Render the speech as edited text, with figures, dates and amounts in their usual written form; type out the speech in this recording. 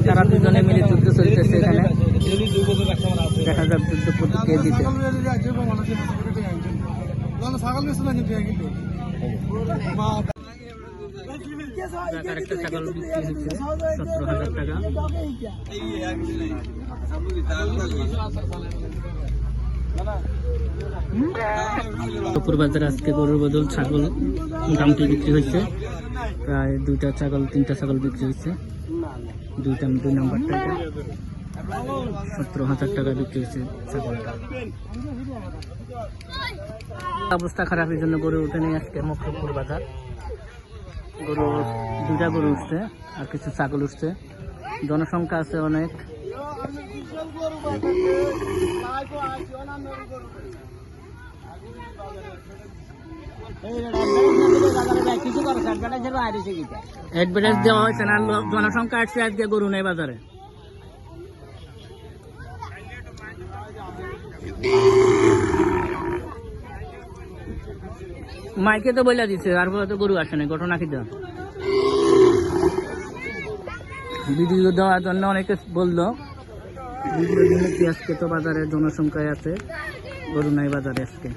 তারা দুজনে মিলে যুদ্ধ চলতেছে এখানে। দেখা যাক যুদ্ধ কে জিতে। একটা ছাগল বিক্রি হচ্ছে 17,000 টাকা। দুপুর বাজারে আজকে গরুর বদল ছাগল দামটি বিক্রি হয়েছে। প্রায় 2টা ছাগল 3টা ছাগল বিক্রি হয়েছে। 2 নম্বরটা 17,000 টাকা বিক্রি হয়েছে ছাগলটা। অবস্থা খারাপের জন্য গরু উঠে নেই আজকে মকরপুর বাজার। গরু 2টা গরু উঠছে আর কিছু ছাগল উঠছে। জনসংখ্যা আছে অনেক। অ্যাডভার্টাইজ দেওয়া হয়েছে না, জনসংখ্যা আসছে আজকে গরু নেই বাজারে। মাইকে তো বলে দিচ্ছে, তারপরে তো গরু আসে না। ঘটনা কি ভিডিও দেওয়ার জন্য অনেকে বললো, ভিডিও দিনে কি আজকে তো বাজারে জনসংখ্যায় আছে, গরু নাই বাজারে আজকে।